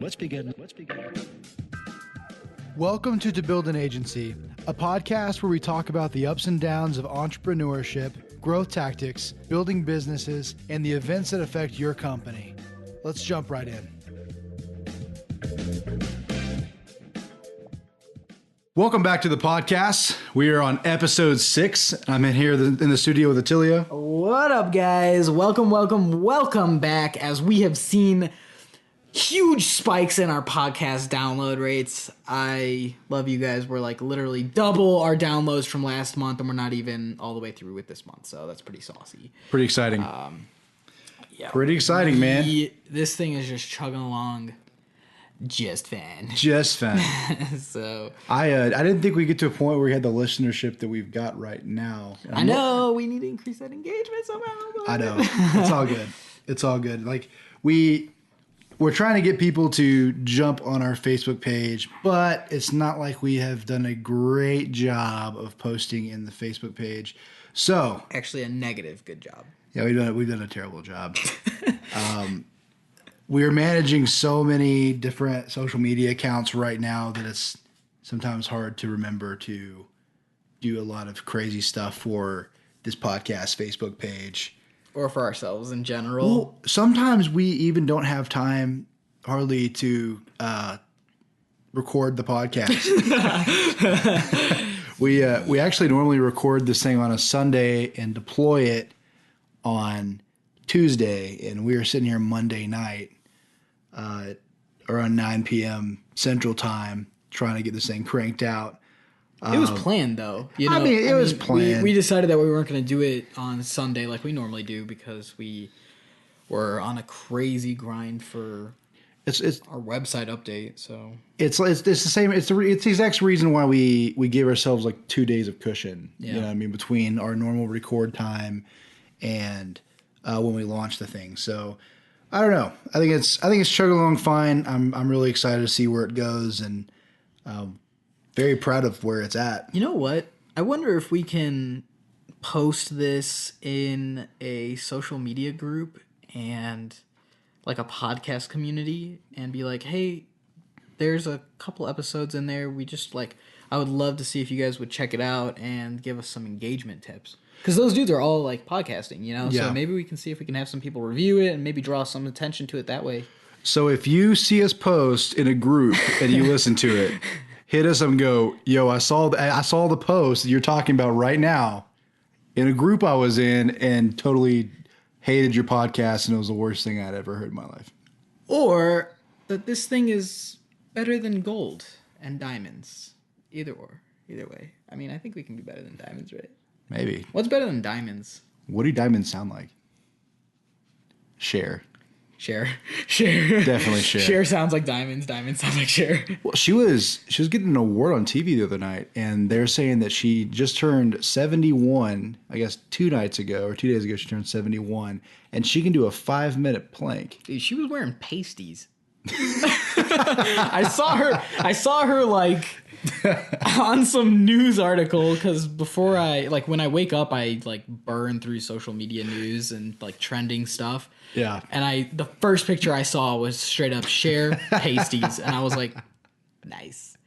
Let's begin. Welcome to Build an Agency, a podcast where we talk about the ups and downs of entrepreneurship, growth tactics, building businesses, and the events that affect your company. Let's jump right in. Welcome back to the podcast. We are on episode 6. I'm in here in the studio with Attilio. What up, guys? Welcome back. As we have seen huge spikes in our podcast download rates. I love you guys. We're like literally double our downloads from last month, and we're not even all the way through with this month. So that's pretty saucy. Pretty exciting. Yeah, Pretty exciting, man. This thing is just chugging along. Just fine. So I didn't think we'd get to a point where we had the listenership that we've got right now. I know we need to increase that engagement somehow. I know. It's all good. It's all good. Like we're trying to get people to jump on our Facebook page, but it's not like we have done a great job of posting in the Facebook page. So actually a negative good job. Yeah, we've done a terrible job. We're managing so many different social media accounts right now that it's sometimes hard to remember to do a lot of crazy stuff for this podcast Facebook page. Or for ourselves in general. Well, sometimes we even don't have time hardly to record the podcast. We actually normally record this thing on a Sunday and deploy it on Tuesday, and we were sitting here Monday night around 9 p.m. Central Time trying to get this thing cranked out. It was planned, though. It was planned. We decided that we weren't going to do it on Sunday like we normally do because we were on a crazy grind for our website update. So it's the same. It's the exact reason why we give ourselves like 2 days of cushion. Yeah. You know what I mean, between our normal record time and when we launch the thing. So I don't know. I think it's chugging along fine. I'm really excited to see where it goes, and very proud of where it's at. You know what? I wonder if we can post this in a social media group and like a podcast community and be like, hey, there's a couple episodes in there. I would love to see if you guys would check it out and give us some engagement tips. Because those dudes are all like podcasting, Yeah. So maybe we can see if we can have some people review it and maybe draw some attention to it that way. So if you see us post in a group and you listen to it, hit us up and go, yo, I saw the post that you're talking about right now in a group I was in and totally hated your podcast and it was the worst thing I'd ever heard in my life. Or that this thing is better than gold and diamonds. Either way. I mean, I think we can be better than diamonds, right? Maybe. What's better than diamonds? What do diamonds sound like? Share. Definitely share. Share sounds like diamonds. Diamonds sound like share. Well, she was getting an award on TV the other night, and they're saying that she just turned 71. I guess 2 nights ago or 2 days ago, she turned 71, and she can do a 5-minute plank. Dude, she was wearing pasties. I saw her like on some news article because before when I wake up, I like burn through social media news and like trending stuff. Yeah. And the first picture I saw was straight up share pasties, and I was like, nice.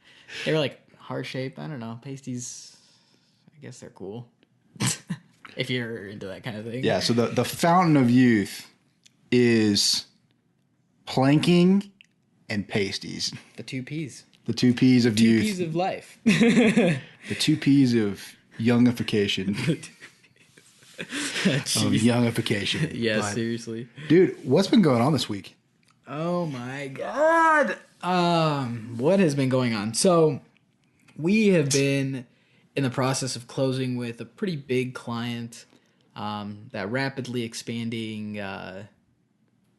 They were like heart shaped. I don't know, pasties. I guess they're cool if you're into that kind of thing. Yeah. So the fountain of youth is planking and pasties. The 2 P's. The 2 P's of youth. 2 P's of life. The 2 P's of youngification. Of youngification. Yeah, seriously. Dude, what's been going on this week? Oh my God. What has been going on? So we have been in the process of closing with a pretty big client, that rapidly expanding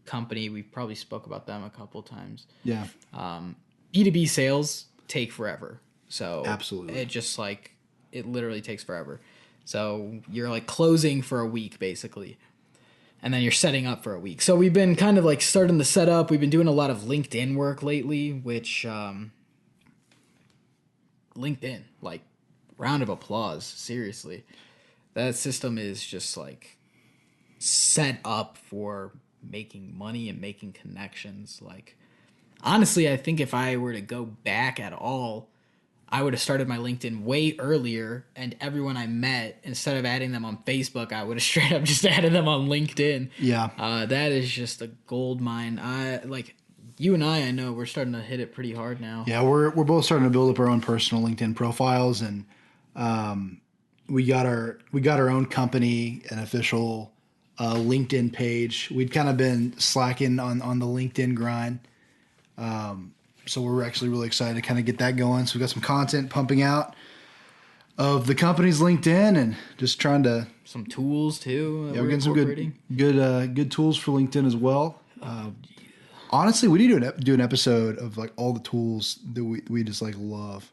company. We probably spoke about them a couple times. Yeah. B2B sales take forever. So absolutely, it literally takes forever. So you're like closing for a week basically, and then you're setting up for a week. So we've been kind of like starting the setup. We've been doing a lot of LinkedIn work lately, which LinkedIn, like, round of applause. Seriously, that system is just like set up for making money and making connections. Like, honestly, I think if I were to go back at all, I would have started my LinkedIn way earlier, and everyone I met, instead of adding them on Facebook, I would have straight up just added them on LinkedIn. Yeah. That is just a gold mine. You and I know we're starting to hit it pretty hard now. Yeah, we're both starting to build up our own personal LinkedIn profiles, and we got our own company, an official LinkedIn page. We'd kind of been slacking on the LinkedIn grind, so we're actually really excited to kind of get that going. So we got some content pumping out of the company's LinkedIn, and just trying to some tools too. Yeah, we're getting some good tools for LinkedIn as well. Honestly, we need to do an episode of like all the tools that we just like love.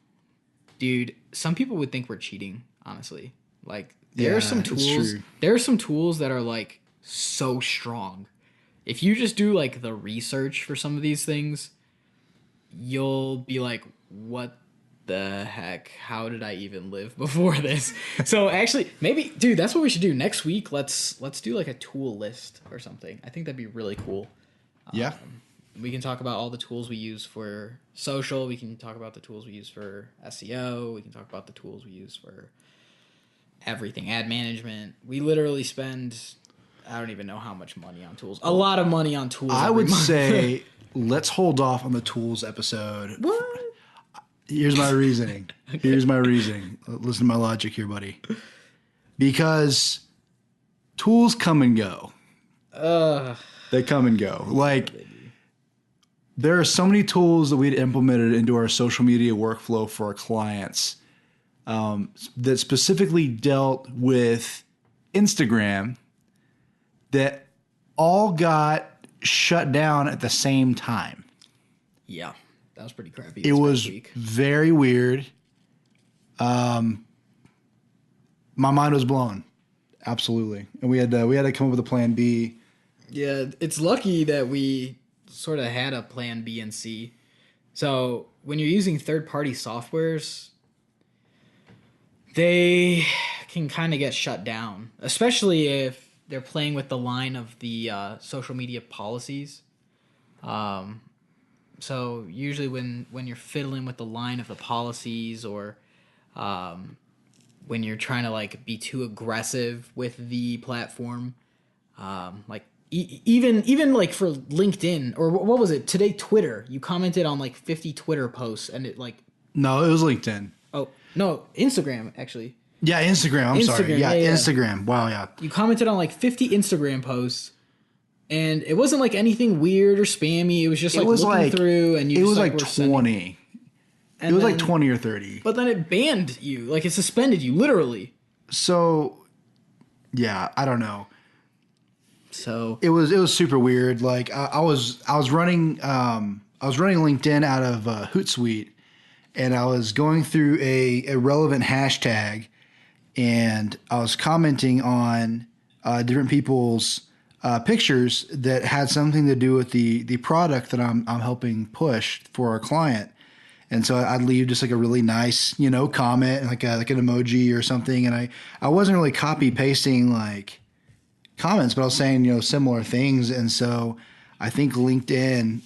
Dude, some people would think we're cheating, honestly. Like, there are some tools. True. There are some tools that are like so strong. If you just do like the research for some of these things, you'll be like, what the heck? How did I even live before this? So actually, maybe, dude, that's what we should do next week. Let's do like a tool list or something. I think that'd be really cool. Yeah. We can talk about all the tools we use for social. We can talk about the tools we use for SEO. We can talk about the tools we use for everything, ad management. We literally spend, I don't even know how much money on tools. A lot of money on tools. I would say let's hold off on the tools episode. What? Here's my reasoning. Okay. Here's my reasoning. Listen to my logic here, buddy. Because tools come and go. They come and go. Like, there are so many tools that we'd implemented into our social media workflow for our clients that specifically dealt with Instagram that all got shut down at the same time. Yeah, that was pretty crappy. It was very weird. My mind was blown. Absolutely. And we had to come up with a plan B. Yeah, it's lucky that we sort of had a plan B and C. So when you're using third-party softwares, they can kind of get shut down, especially if they're playing with the line of the social media policies. So usually when you're fiddling with the line of the policies, or when you're trying to like be too aggressive with the platform, like even like for LinkedIn, or what was it today, Twitter, you commented on like 50 Twitter posts, and it like, no, it was LinkedIn. Oh no, Instagram actually. Yeah, Instagram. I'm sorry. Yeah, Instagram. Wow, yeah. You commented on like 50 Instagram posts, and it wasn't like anything weird or spammy. It was just like looking through, and it was like 20. It was like 20 or 30. But then it banned you, like it suspended you, literally. So, yeah, I don't know. So it was super weird. Like I was running LinkedIn out of Hootsuite, and I was going through a relevant hashtag, and I was commenting on different people's pictures that had something to do with the product that I'm helping push for our client. And so I'd leave just like a really nice, comment, like an emoji or something. And I wasn't really copy pasting like comments, but I was saying, similar things. And so I think LinkedIn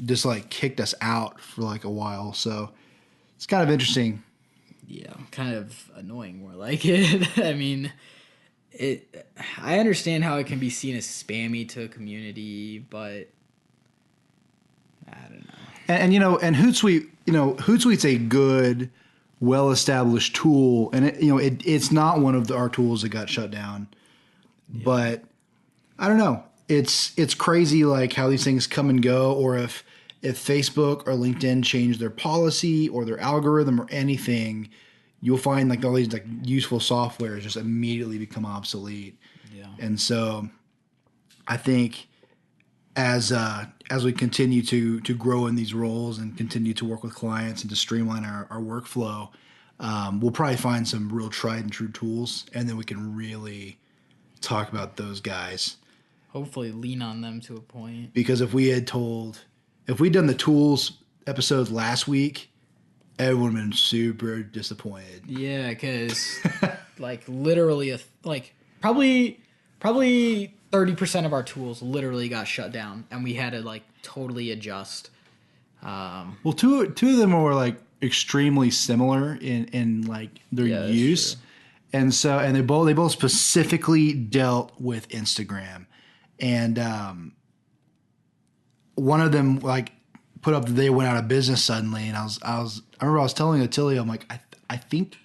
just like kicked us out for like a while. So it's kind of interesting. Yeah, kind of annoying, more like it. I mean, I understand how it can be seen as spammy to a community, but I don't know. And Hootsuite, Hootsuite's a good, well-established tool, and it's not one of our tools that got shut down. Yeah. But I don't know. It's crazy like how these things come and go, or if Facebook or LinkedIn change their policy or their algorithm or anything, you'll find like all these like useful softwares just immediately become obsolete. Yeah. And so I think as we continue to grow in these roles and continue to work with clients and to streamline our workflow, we'll probably find some real tried and true tools, and then we can really talk about those guys. Hopefully lean on them to a point. Because if we'd done the tools episodes last week, everyone would have been super disappointed. Yeah, because like literally probably 30% of our tools literally got shut down, and we had to like totally adjust. Well, two of them were like extremely similar in like their Yeah, that's use, true. and they both specifically dealt with Instagram, and one of them like put up that they went out of business suddenly, and I remember I was telling Attilio, I'm like, I think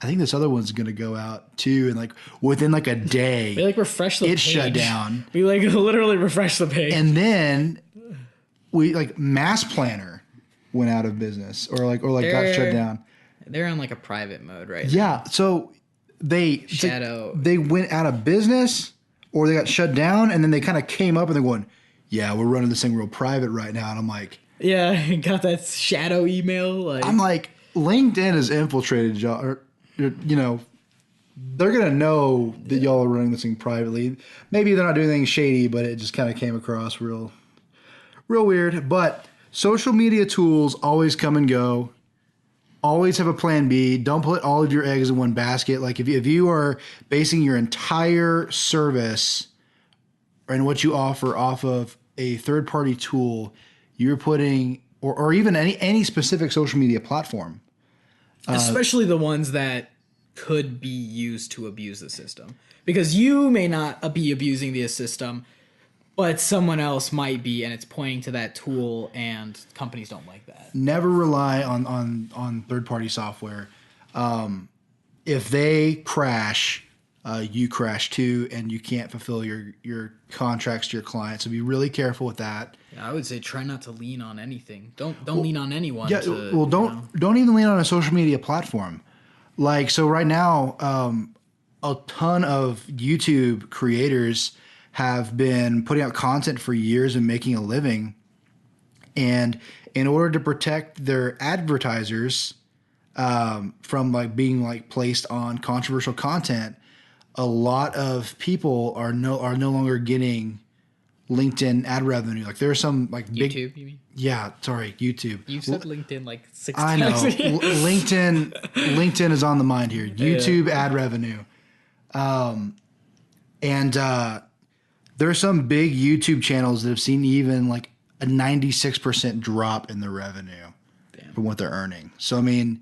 this other one's gonna go out too, and like within like a day, We like refreshed the it page. shut down, We like literally refreshed the page. and then we like Mass Planner went out of business or got shut down. They're on like a private mode right now. Yeah, so it's like Shadow. they went out of business or they got shut down, and then they kind of came up and they're going, yeah, we're running this thing real private right now, and I'm like, Yeah, got that shadow email. Like, LinkedIn has infiltrated y'all, or you know, they're gonna know that y'all are running this thing privately. Maybe they're not doing anything shady, but it just kind of came across real weird. But social media tools always come and go. Always have a plan B. Don't put all of your eggs in one basket. Like if you are basing your entire service and what you offer off of a third party tool, you're putting or even any specific social media platform. especially the ones that could be used to abuse the system. Because you may not be abusing the system, but someone else might be, and it's pointing to that tool, and companies don't like that. Never rely on third party software. If they crash, you crash too, and you can't fulfill your contracts to your clients. So be really careful with that. Yeah, I would say try not to lean on anything. Don't lean on anyone. Yeah, To, don't even lean on a social media platform. Like so, right now, a ton of YouTube creators have been putting out content for years and making a living, and in order to protect their advertisers from like being like placed on controversial content, a lot of people are no longer getting LinkedIn ad revenue. Like there's some like big YouTube, you mean? yeah, sorry, YouTube. You said LinkedIn like 6 I times. know. LinkedIn is on the mind here. YouTube ad revenue. And there are some big YouTube channels that have seen even like a 96% drop in their revenue from what they're earning. So I mean,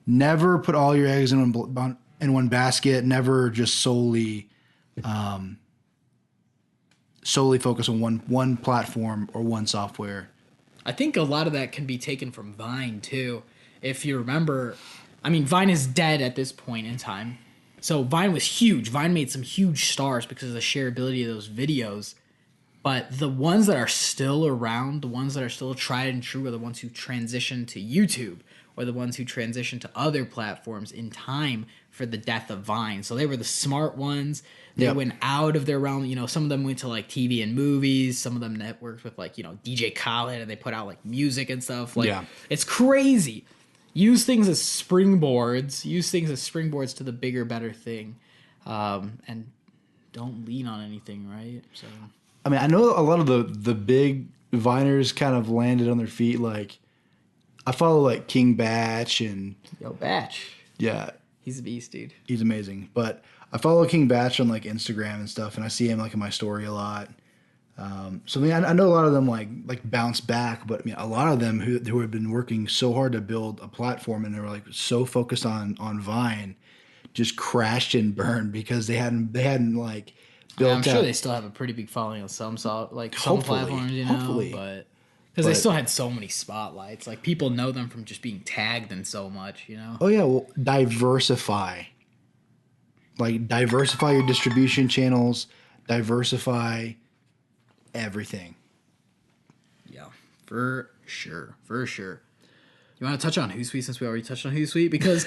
never put all your eggs in one basket. Never just solely focus on one platform or one software. I think a lot of that can be taken from Vine too. If you remember, I mean, Vine is dead at this point in time. So Vine was huge. Vine made some huge stars because of the shareability of those videos. But the ones that are still around, the ones that are still tried and true, are the ones who transition to YouTube or the ones who transition to other platforms in time for the death of Vine. So they were the smart ones. They went out of their realm. You know, some of them went to like TV and movies. Some of them networked with like, you know, DJ Khaled, and they put out like music and stuff. Like, it's crazy. Use things as springboards. Use things as springboards to the bigger, better thing. And don't lean on anything, right? So, I mean, I know a lot of the big Viners kind of landed on their feet. Like, I follow like King Batch and yo, Batch. Yeah, he's a beast, dude. He's amazing. But I follow King Batch on like Instagram and stuff, and I see him like in my story a lot. So I mean, I know a lot of them like bounce back, but I mean, a lot of them who have been working so hard to build a platform and they were like so focused on Vine, just crashed and burned because they hadn't like built. I'm sure they still have a pretty big following on some platforms, you know, but because they still had so many spotlights, like people know them from just being tagged in so much, you know. Oh yeah, well, diversify your distribution channels, diversify everything. Yeah, for sure. You want to touch on Hootsuite since we already touched on Hootsuite? Because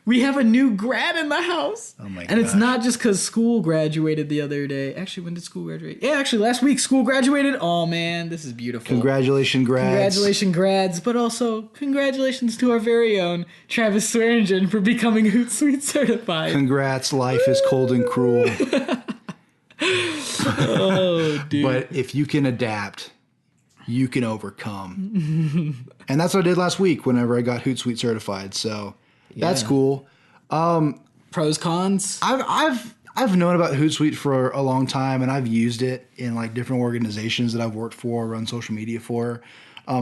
we have a new grad in the house. Oh my god. And it's not just because school graduated the other day. Actually, when did school graduate? Yeah, actually, last week school graduated. Oh man, this is beautiful. Congratulations, grads. But also congratulations to our very own Travis Swearingen for becoming Hootsuite certified. Congrats, life is cold and cruel. Oh, dude. But if you can adapt, you can overcome. And that's what I did last week whenever I got Hootsuite certified. So that's cool. Pros, cons? I've I've known about Hootsuite for a long time, and I've used it in like different organizations that I've worked for, run social media for.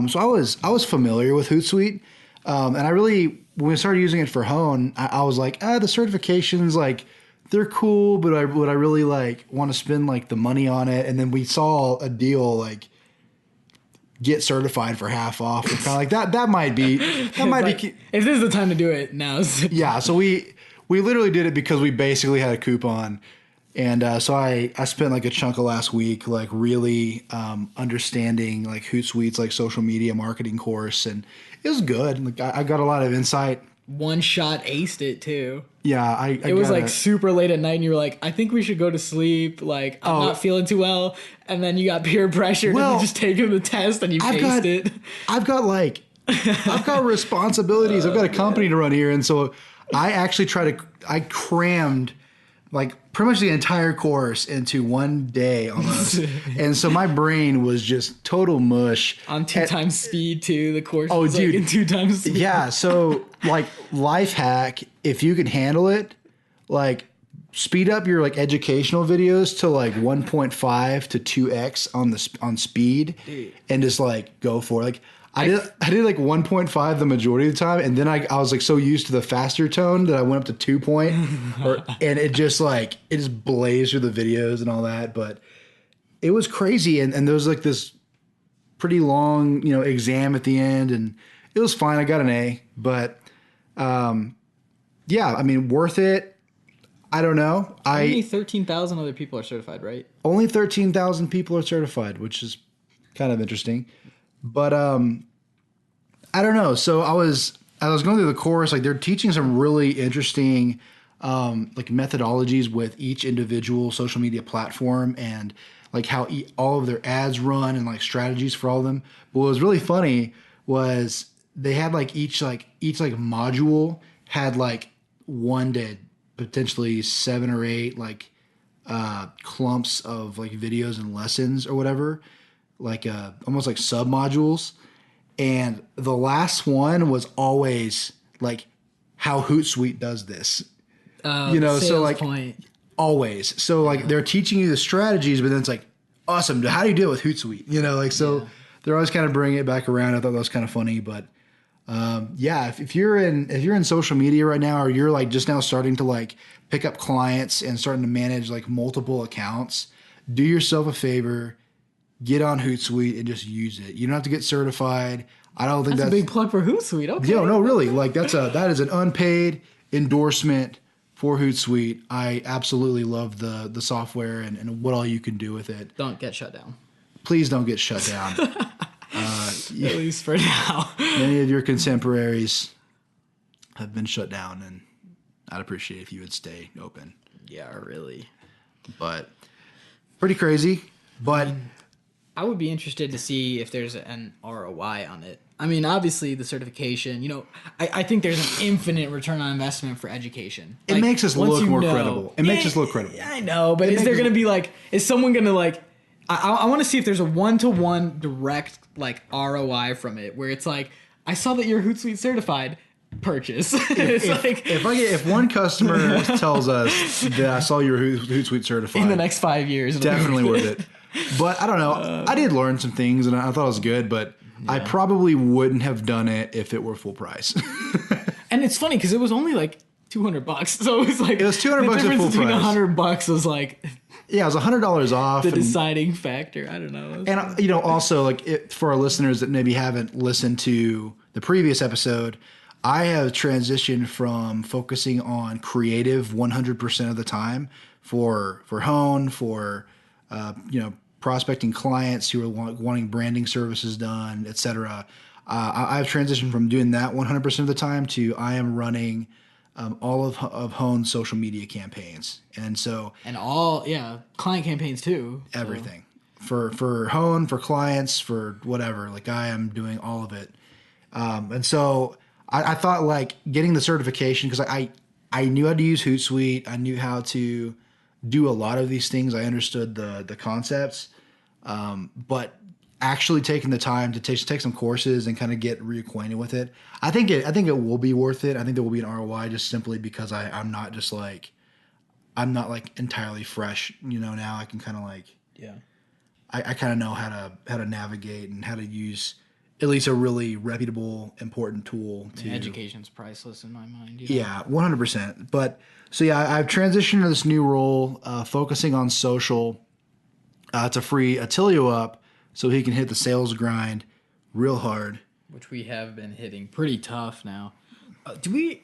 So I was familiar with Hootsuite, and I really when we started using it for Hone, I was like, the certifications like they're cool, but would I really like want to spend like the money on it? And then we saw a deal like get certified for half off. We're kind of like that might be Like, if this is the time to do it, now's the yeah. So we literally did it because we basically had a coupon. And so I spent like a chunk of last week like really understanding like Hootsuite's like social media marketing course, and it was good. Like I got a lot of insight. one shot aced it too. Yeah, It was like super late at night, and you were like, "I think we should go to sleep. Like, I'm not feeling too well." And then you got peer pressured, and you just taken the test, and you aced it. I've got responsibilities. I've got a company to run here, and so I actually I crammed like pretty much the entire course into one day almost. And so my brain was just total mush. On 2x speed too. The course was like in 2x speed. Yeah, so like life hack, if you can handle it, like speed up your like educational videos to like 1.5 to 2x on speed. Dude. And just like go for it. Like I did like 1.5 the majority of the time, and then I was like so used to the faster tone that I went up to 2 and it just blazed through the videos and all that. But it was crazy, and there was like this pretty long exam at the end, and it was fine. I got an A, but yeah, I mean worth it. I don't know. Only 13,000 other people are certified, right? Only 13,000 people are certified, which is kind of interesting. But I don't know. So I was going through the course, like they're teaching some really interesting like methodologies with each individual social media platform, and like how all of their ads run, and like strategies for all of them. But what was really funny was they had like each module had like 1 to potentially 7 or 8 like clumps of like videos and lessons or whatever, like almost like sub modules. And the last one was always like how Hootsuite does this. So like point. Always. So like they're teaching you the strategies, but then it's like, awesome. How do you deal with Hootsuite? They're always kind of bringing it back around. I thought that was kind of funny, but if you're in social media right now, or you're like just now starting to like pick up clients and starting to manage like multiple accounts, do yourself a favor. Get on Hootsuite and just use it. You don't have to get certified. I don't think that's a big plug for Hootsuite. Okay. No, really. Like that is an unpaid endorsement for Hootsuite. I absolutely love the software and what all you can do with it. Don't get shut down. Please don't get shut down. At least for now. Many of your contemporaries have been shut down, and I'd appreciate if you would stay open. Yeah, really. But pretty crazy. But I would be interested to see if there's an ROI on it. I mean, obviously the certification, I think there's an infinite return on investment for education. It makes us look more credible. It makes us look credible. I know, but is there going to be like, is someone going to like, I want to see if there's a 1-to-1 direct like ROI from it, where it's like, I saw that you're Hootsuite certified, purchase. If one customer tells us that I saw your Hootsuite certified in the next 5 years, definitely worth it. But I don't know. I did learn some things, and I thought it was good, but I probably wouldn't have done it if it were full price. And it's funny because it was only like $200, so it was like it was $200 at full price. $100 was like it was $100 off. The deciding factor. I don't know. And also like for our listeners that maybe haven't listened to the previous episode, I have transitioned from focusing on creative 100% of the time for Hone, for prospecting clients who are wanting branding services done, etc. I've transitioned from doing that 100% of the time to I am running all of Hone's social media campaigns, and all client campaigns too. Everything for Hone, for clients, for whatever. Like I am doing all of it, and so I thought like getting the certification, because I knew how to use Hootsuite, I knew how to do a lot of these things. I understood the concepts, but actually taking the time to take some courses and kind of get reacquainted with it, I think it will be worth it. I think there will be an ROI, just simply because I'm not just like I'm not like entirely fresh, now I can kind of like, Yeah. I kind of know how to navigate and how to use at least a really reputable, important tool to Education's priceless in my mind. Yeah, 100%. But so yeah, I've transitioned to this new role, focusing on social, to free Attilio up so he can hit the sales grind real hard. Which we have been hitting pretty tough now. Do you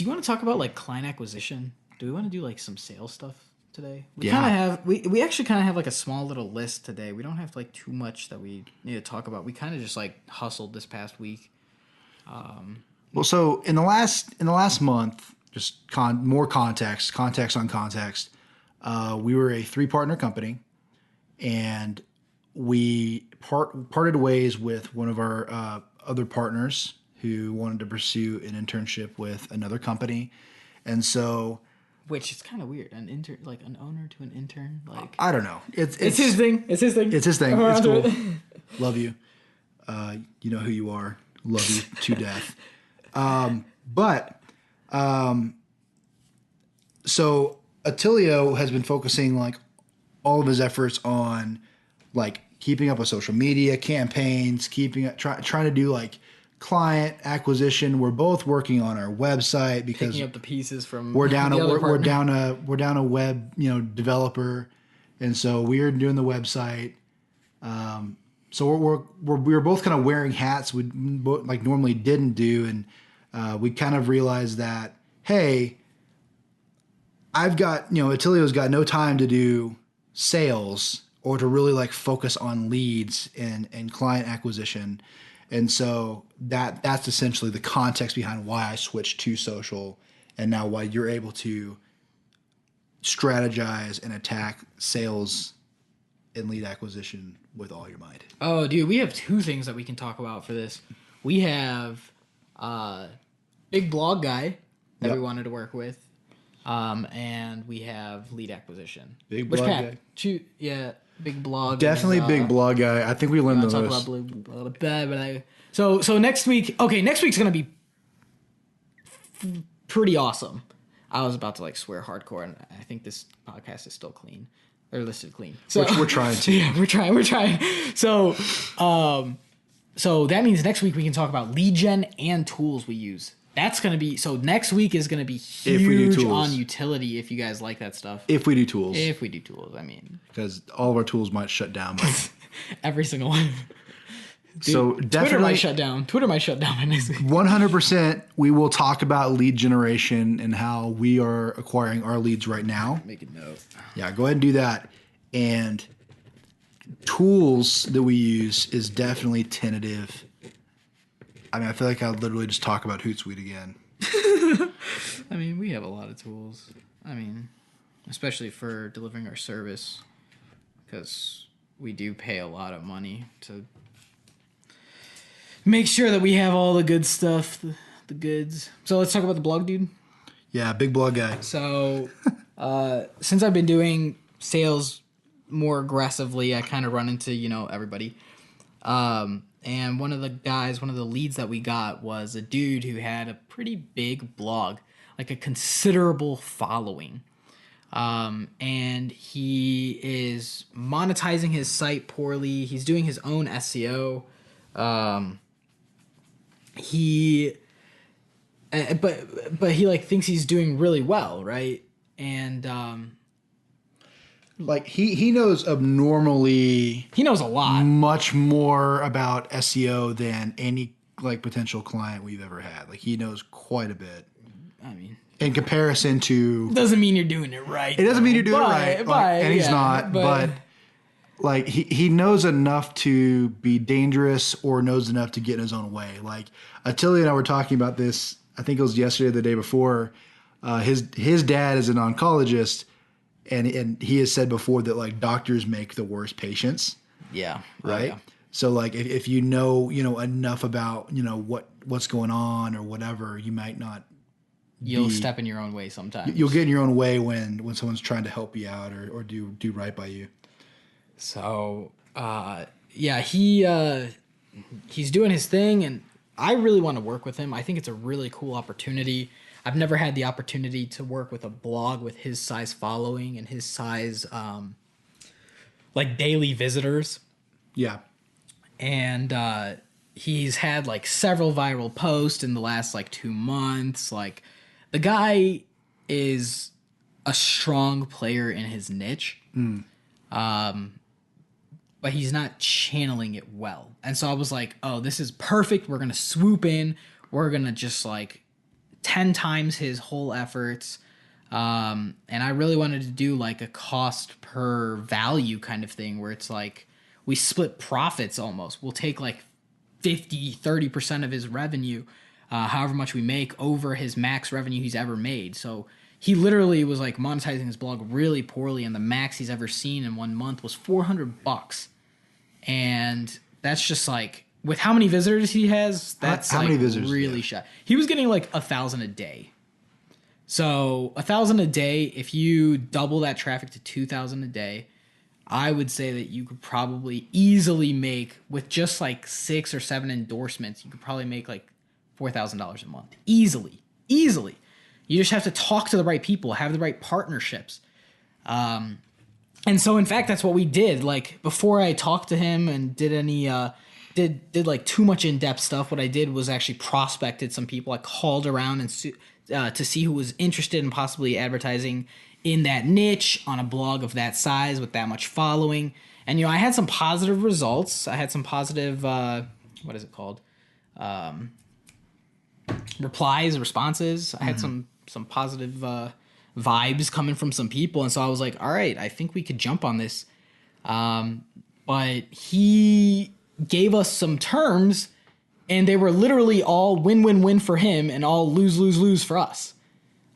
want to talk about like client acquisition? Do we want to do like some sales stuff today? We Yeah. kind of have we actually kind of have like a small little list today. We don't have like too much that we need to talk about. We kind of just like hustled this past week. Well, so in the last month, just more context on context. We were a 3-partner company, and we parted ways with one of our other partners who wanted to pursue an internship with another company, and so Which is kind of weird. An intern, like an owner to an intern, like I don't know. it's his thing. It's his thing. It's his thing. We're It's onto cool. it. Love you. You know who you are. Love you to death. But so Attilio has been focusing like all of his efforts on like keeping up with social media campaigns, trying to do like client acquisition. We're both working on our website because Picking up the pieces from we're down the a other we're partner. down a web developer, and so we are doing the website. So we were both kind of wearing hats we like normally didn't do, and we kind of realized that, hey, I've got Attilio's got no time to do sales or to really like focus on leads and client acquisition, and so that's essentially the context behind why I switched to social, and now why you're able to strategize and attack sales and lead acquisition with all your might. Oh, dude, we have 2 things that we can talk about for this. We have big blog guy that Yep. we wanted to work with, and we have lead acquisition. Big Which blog Pat? guy. Yeah, big blog. Definitely is, big blog guy. I think we learned the talk most. about blue. So next week. Okay, next week's gonna be pretty awesome. I was about to like swear hardcore, and I think this podcast is still clean. They're listed clean. So We're trying to. Yeah, we're trying. So, so that means next week we can talk about lead gen and tools we use. That's gonna be so. Next week is gonna be If we do huge tools. on utility. If you guys like that stuff. If we do tools, If we do tools, I mean, because all of our tools might shut down. But every single one. Dude, so Twitter definitely might shut down. Twitter might shut down by next week. 100%. We will talk about lead generation and how we are acquiring our leads right now. Make a note. Yeah, go ahead and do that. And tools that we use is definitely tentative. I mean, I feel like I would literally just talk about Hootsuite again. I mean, we have a lot of tools. I mean, especially for delivering our service, because we do pay a lot of money to make sure that we have all the good stuff, the goods. So let's talk about the blog, dude. Yeah, big blog guy. So since I've been doing sales more aggressively, I kind of run into, everybody. And one of the leads that we got was a dude who had a pretty big blog, like a considerable following. And he is monetizing his site poorly. He's doing his own SEO. But he like thinks he's doing really well, right? And Like he knows abnormally he knows a lot. much more about SEO than any like potential client we've ever had. Like he knows quite a bit. I mean, In comparison to, doesn't mean you're doing it right. it doesn't mean you're doing But- it right, but, like, and he's yeah, not. But like he knows enough to be dangerous, or knows enough to get in his own way. Like Attilio and I were talking about this. I think it was yesterday, or the day before. His dad is an oncologist, and he has said before that like doctors make the worst patients. yeah, Right. yeah. So like if you know enough about what's going on or whatever, you might not. You'll step in your own way sometimes. You'll get in your own way when someone's trying to help you out or do right by you. So, yeah, he's doing his thing, and I really want to work with him. I think it's a really cool opportunity. I've never had the opportunity to work with a blog with his size following and his size like daily visitors. Yeah. And he's had like several viral posts in the last like 2 months. Like the guy is a strong player in his niche. But he's not channeling it well. And so I was like, oh, this is perfect. We're going to swoop in. We're going to just like 10 times his whole efforts. And I really wanted to do like a cost per value kind of thing where it's like we split profits almost. We'll take like 30% of his revenue, however much we make, over his max revenue he's ever made. So he literally was like monetizing his blog really poorly, and the max he's ever seen in 1 month was $400. And that's just like, with how many visitors he has, that's how like many visitors really shot. He was getting like 1,000 a day. So 1,000 a day, if you double that traffic to 2,000 a day, I would say that you could probably easily make, with just like 6 or 7 endorsements, you could probably make like $4,000 a month. Easily. You just have to talk to the right people, have the right partnerships. And so, in fact, that's what we did. Like, before I talked to him and did any, did like too much in-depth stuff, what I did was actually prospected some people. I called around and to see who was interested in possibly advertising in that niche on a blog of that size with that much following. And, you know, I had some positive results. I had some positive, what is it called? Responses. I had some positive vibes coming from some people, and so I was like, all right, I think we could jump on this. But he gave us some terms, and they were literally all win-win-win for him and all lose-lose-lose for us.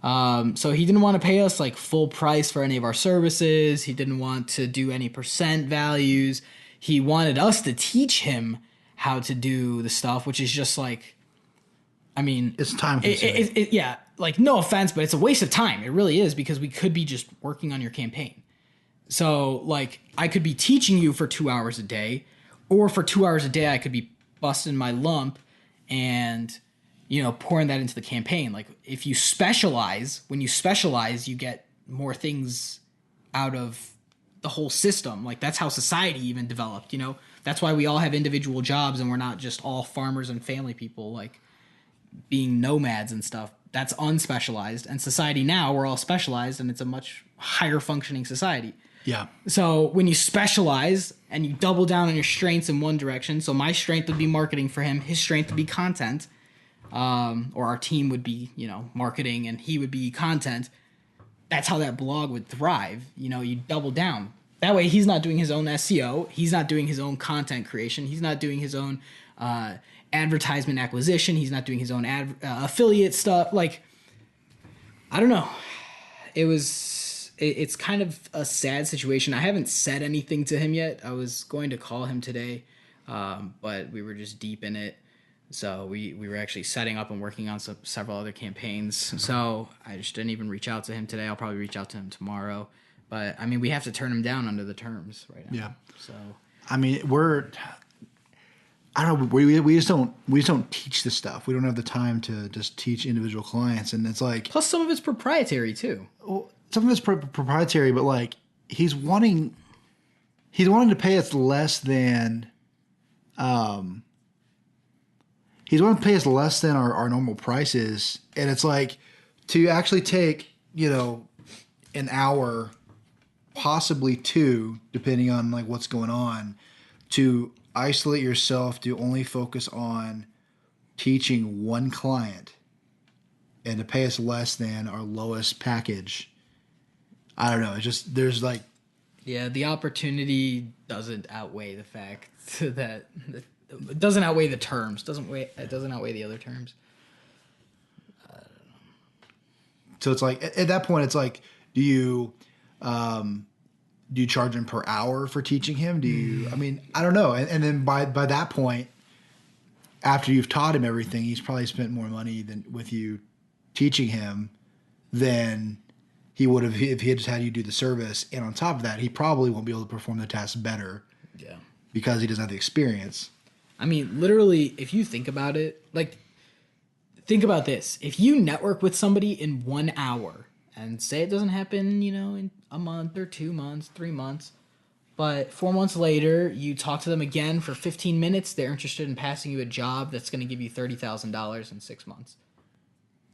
So he didn't want to pay us like full price for any of our services. He didn't want to do any percent values. He wanted us to teach him how to do the stuff, which is just like, I mean, It's time consuming. yeah, like no offense, but it's a waste of time. It really is, because we could be just working on your campaign. So like I could be teaching you for 2 hours a day, or for 2 hours a day, I could be busting my lump and, you know, pouring that into the campaign. Like if you specialize, when you specialize, you get more things out of the whole system. Like that's how society even developed, you know, that's why we all have individual jobs and we're not just all farmers and family people, like being nomads and stuff. That's unspecialized. And society now, we're all specialized, and it's a much higher functioning society. Yeah. So when you specialize and you double down on your strengths in one direction, so my strength would be marketing for him, his strength would be content, or our team would be, you know, marketing and he would be content. That's how that blog would thrive. You know, you double down. That way he's not doing his own SEO. He's not doing his own content creation. He's not doing his own advertisement acquisition. He's not doing his own affiliate stuff. Like, I don't know. It's kind of a sad situation. I haven't said anything to him yet. I was going to call him today, but we were just deep in it. So we were actually setting up and working on several other campaigns. So I just didn't even reach out to him today. I'll probably reach out to him tomorrow. But I mean, we have to turn him down under the terms right now. Yeah. So I mean, I don't know. We just don't teach this stuff. We don't have the time to just teach individual clients, and it's like, plus some of it's proprietary too. well, some of it's proprietary, but like he's wanting to pay us less than, he's wanting to pay us less than our normal prices, and it's like to actually take, you know, an hour, possibly two, depending on like what's going on, to isolate yourself to only focus on teaching one client and to pay us less than our lowest package. I don't know. It's just, there's like, Yeah, the opportunity doesn't outweigh the fact that it doesn't outweigh the terms. It doesn't outweigh the other terms. so it's like at that point, it's like, do you charge him per hour for teaching him? Do you, I mean, I don't know. And then by that point, after you've taught him everything, he's probably spent more money than with you teaching him than he would have if he had just had you do the service. And on top of that, he probably won't be able to perform the task better. Yeah. Because he doesn't have the experience. I mean, literally, if you think about it, like think about this. If you network with somebody in 1 hour, and say it doesn't happen, in a month or 2 months, 3 months, but 4 months later, you talk to them again for 15 minutes, they're interested in passing you a job that's going to give you $30,000 in 6 months.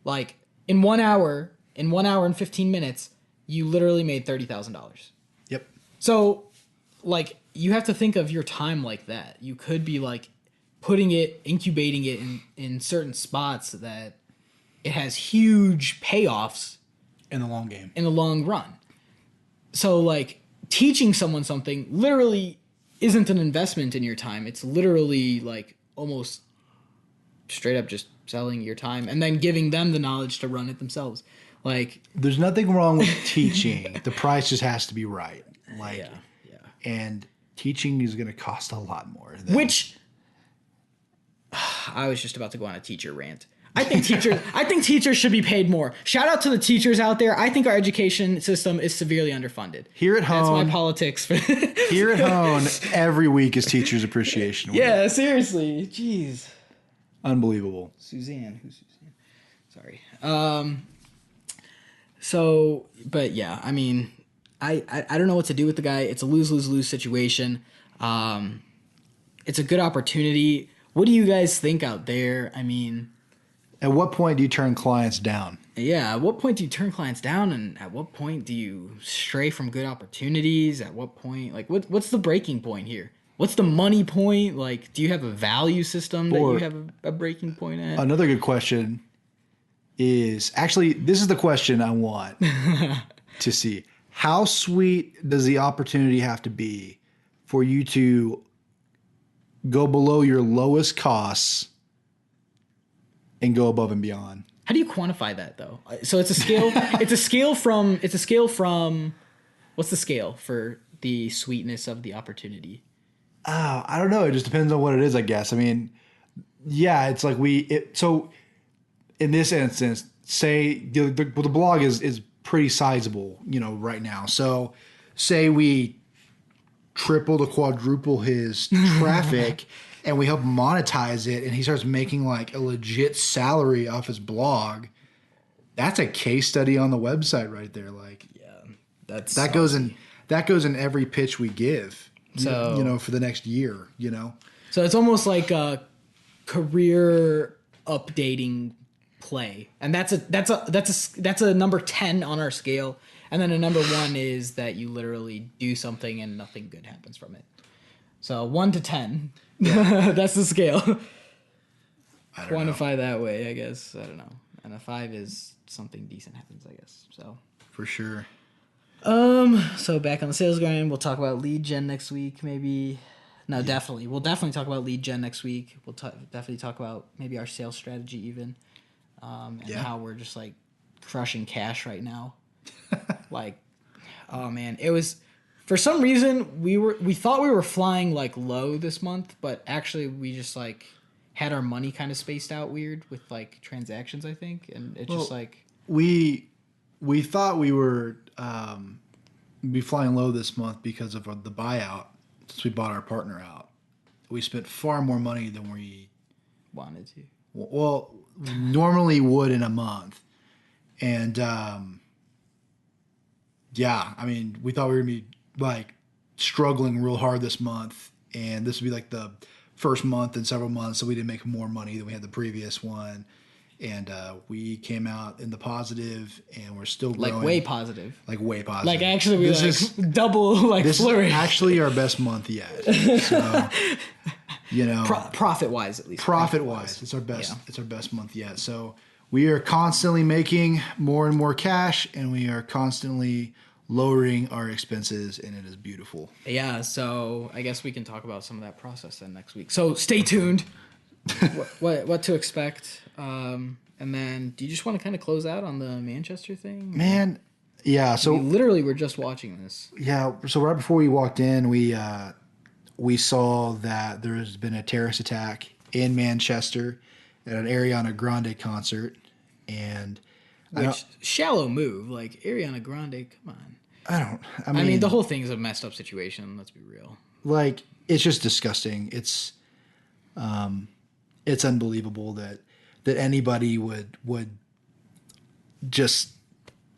Like, in 1 hour, and 15 minutes, you literally made $30,000. Yep. So, like, you have to think of your time like that. You could be, like, incubating it in certain spots that it has huge payoffs In the long game. in the long run. So, like, teaching someone something literally isn't an investment in your time. It's literally, like, almost straight up just selling your time and then giving them the knowledge to run it themselves. Like, there's nothing wrong with teaching. The price just has to be right. Like, yeah. And teaching is going to cost a lot more. Which I was just about to go on a teacher rant. I think teachers should be paid more. Shout out to the teachers out there. I think our education system is severely underfunded. Here at home, that's my politics. here at home, every week is Teachers Appreciation Week. Yeah, seriously. Jeez. Unbelievable. Suzanne. Who's Suzanne? Sorry. So, but yeah, I mean, I don't know what to do with the guy. It's a lose-lose-lose situation. It's a good opportunity. What do you guys think out there? I mean, at what point do you turn clients down? Yeah, at what point do you turn clients down, and at what point do you stray from good opportunities? At what point, like, what's the breaking point here? What's the money point? Like, do you have a value system that you have a breaking point at? Another good question is, actually, this is the question I want to see. How sweet does the opportunity have to be for you to go below your lowest costs and go above and beyond? How do you quantify that, though? So it's a scale. It's a scale from. What's the scale for the sweetness of the opportunity? Oh, I don't know. It just depends on what it is, I guess. I mean, yeah, it's like so in this instance, say the blog is pretty sizable, right now. So say we triple to quadruple his traffic and we help monetize it and he starts making like a legit salary off his blog. That's a case study on the website right there. Like, yeah, that goes in every pitch we give. So, for the next year, So it's almost like a career updating play. And that's a number 10 on our scale. And then a number 1 is that you literally do something and nothing good happens from it. So 1 to 10. Yeah. That's the scale. I don't know. Quantify that way, I guess. I don't know. And a 5 is something decent happens, I guess. So for sure. So back on the sales grind, we'll talk about lead gen next week, maybe. No, yeah. Definitely. We'll definitely talk about lead gen next week. We'll definitely talk about maybe our sales strategy even. And how we're just like crushing cash right now. Like, oh man, it was, for some reason we thought we were flying like low this month, but actually we just like had our money kind of spaced out weird with like transactions, I think. And it's just like, we thought we were be flying low this month because of the buyout. Since we bought our partner out, we spent far more money than we wanted to. Well, normally would in a month, and yeah, I mean, we thought we were gonna be like struggling real hard this month, and this would be like the first month in several months, so we didn't make more money than we had the previous one. And we came out in the positive, and we're still growing. Like way positive. Like actually, we double flourish. This is actually our best month yet. So, profit wise, at least. Profit wise, it's our best. Yeah. It's our best month yet. So we are constantly making more and more cash, and we are constantly lowering our expenses, and it is beautiful. Yeah. So I guess we can talk about some of that process then next week. So stay tuned. what to expect, and then do you just want to kind of close out on the Manchester thing? Man, yeah. So literally, we're just watching this. Yeah. So right before we walked in, we saw that there has been a terrorist attack in Manchester at an Ariana Grande concert, and shallow move, like Ariana Grande. Come on. I mean, the whole thing is a messed up situation. Let's be real. Like, it's just disgusting. It's unbelievable that that anybody would just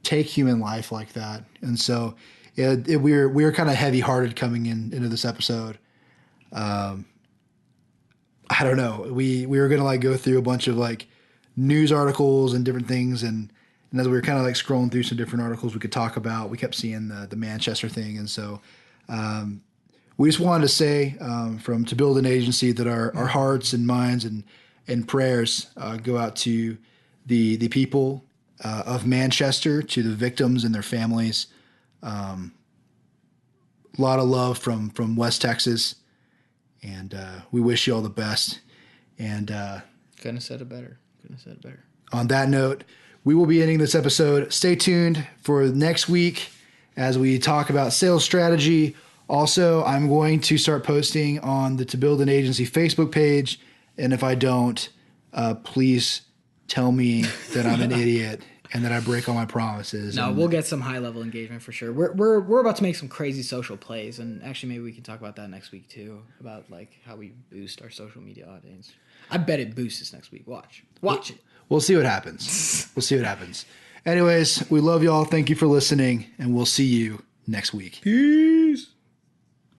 take human life like that. And so we were kind of heavy hearted coming into this episode. I don't know. We were going to like go through a bunch of like news articles and different things. And as we were kind of like scrolling through some different articles we could talk about, we kept seeing the Manchester thing. And so, we just wanted to say, to build an agency, that our hearts and minds and prayers, go out to the people, of Manchester, to the victims and their families. A lot of love from West Texas. And we wish you all the best. And Couldn't have said it better. On that note, we will be ending this episode. Stay tuned for next week as we talk about sales strategy. Also, I'm going to start posting on the To Build an Agency Facebook page. And if I don't, please tell me that I'm an idiot and that I break all my promises. No, we'll get some high level engagement for sure. We're about to make some crazy social plays, and actually maybe we can talk about that next week too, about like how we boost our social media audience. I bet it boosts us next week. Watch it. We'll see what happens. Anyways, we love y'all. Thank you for listening, and we'll see you next week. Peace.